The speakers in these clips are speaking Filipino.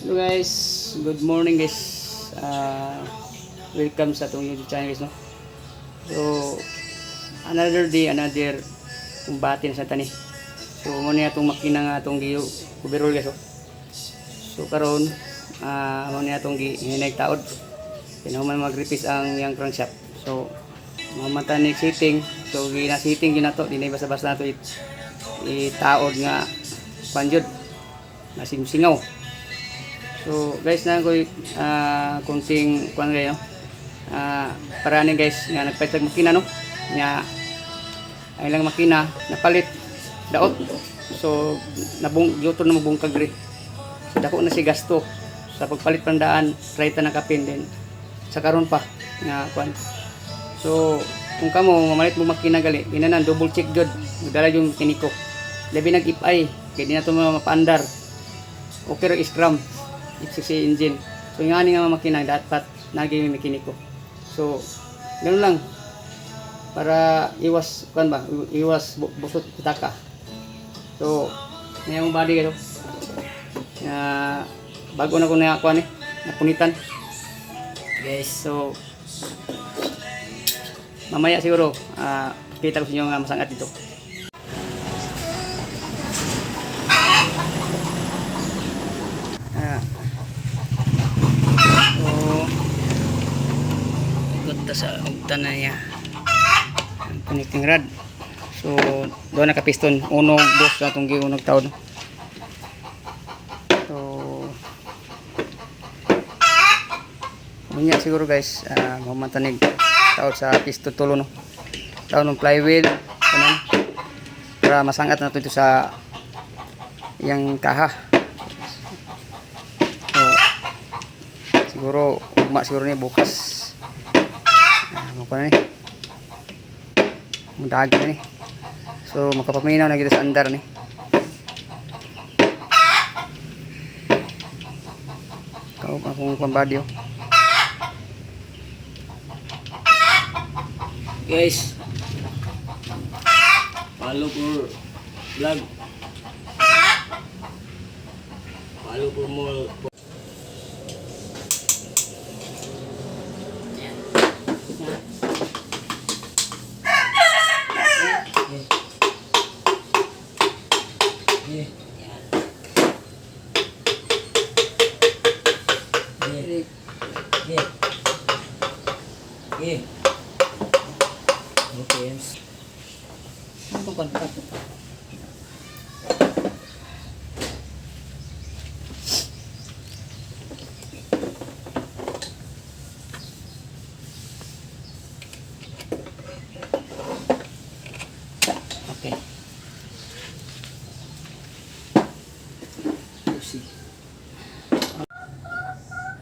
Hello guys, good morning guys. Welcome sa itong YouTube channel guys, no? So, another day, another kumbatin sa tani. So, muna itong makina nga itong overall guys, oh. So, karon muna itong hinag-taod. Pinahuman mag-replace ang yung crankshaft. So, mamata ni sitting. So, gina-sitting yun na ito. Di na basta-basta na ito itaod nga panjod. Nasimsingaw. So guys na ko kunting kuan gayo para ni guys nga nagpaytag makina no nya ay lang makina napalit daot so nabung yuto na mabungkag ri so dako na si gasto sa pagpalit pandaan try ta na kapin din sa karon pa nga kuan so kung kamo mamalit mo makina gali inanan double check jud dala yung kiniko labi nag-ipay kay di na to mapaandar okay ra scrum XCC engine. So yung ani nga makina dapat naging mekaniko. So ganoon lang para iwas kan ba iwas busot pitaka. So ngayong body kayo. Bago na ko na kuan eh napunitan. Guys, so mamaya siguro kita ko sa inyo nga masangat dito. Sa ugtan na niya ang connecting rod so doon nakapiston unog dos na itong giunog taon so niya siguro guys mamantanig taon sa piston tulo no taon ng flywheel kanan para masangat na ito sa yang kaha so siguro ugma siguro ni bukas ko na ni mudag na ni so makapaminaw na kita sa andar ni kau akong pambadyo guys follow for vlog follow for more okay. Ano itong kontak? Okay.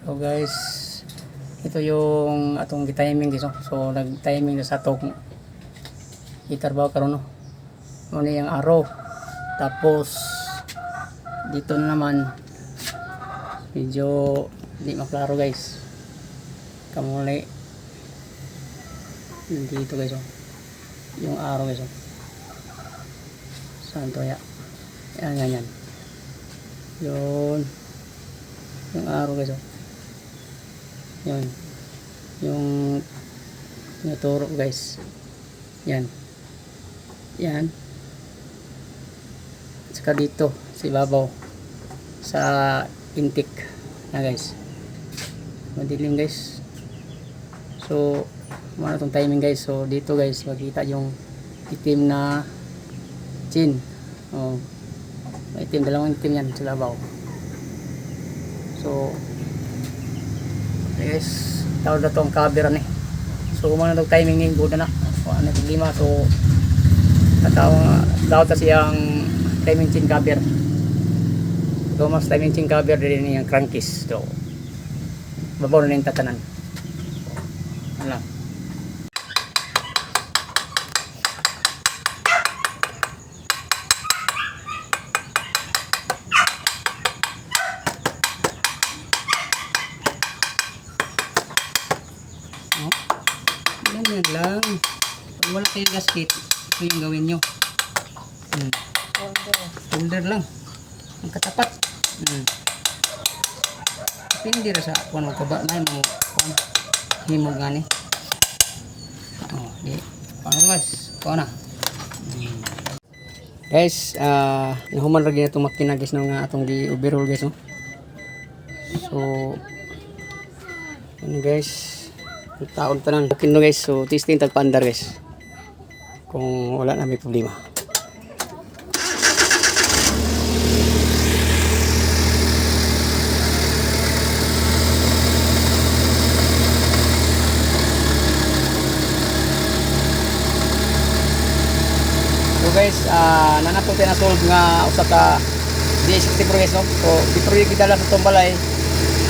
So guys, ito yung atong gi-timing dito. So nag-timing na sa atong itarbaw karon no. Ano yung araw. Tapos dito na naman medyo di maklaro guys. Kamuli dito guys oh. Yung araw guys oh. Saan to ya? Yan. Yun. Yung araw guys oh. Yun. Yung naturo guys. Yan. Saka dito sa ibabaw sa intake na guys. Madilim guys. So ano tong timing guys. So dito guys makita yung itim na chin. Oh. May itim, dalawang itim yan sa ibabaw. So guys, tawag na ito ang cover ni. So kung ano itong timing ni buda na ano itong lima. So tawag na siyang timing chain cover. So mas timing chain cover din yung crankcase. So babaw na yung tatanan. Ano lang. Ganyan lang. Pag wala kayong gasket, ito yung gawin nyo. Holder lang. Ang katapat. depende ra sa kuan magkaba na mo kuan himog nga ni. Oh, di. Paano guys? Kuan na. Guys, nahuman ra gyud itong makina guys no nga atong gi overhaul guys no. So ano guys, taon tanan okay no guys. So testing tag paandar guys. Kung wala na may problema. So guys, nanato tayo na solve nga usa ka D60 Pro guys no. So before yung gidala sa tombalay,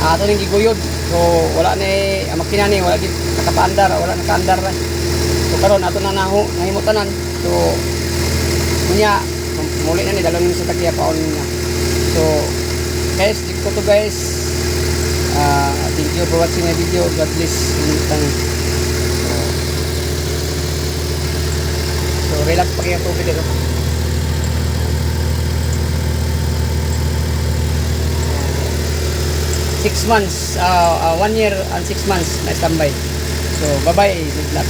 ato ning giguyod. So wala ni makina ni wala gid nakapaandar, wala nakaandar na. So karon ato na nahimutanan. So unya muli na ni dalon ni sa tagiya paon niya. So guys, dito to guys. Thank you for watching my video. God bless you. So relax pa kaya tubig dito. 6 months, 1 year and 6 months na standby. So bye bye, good luck.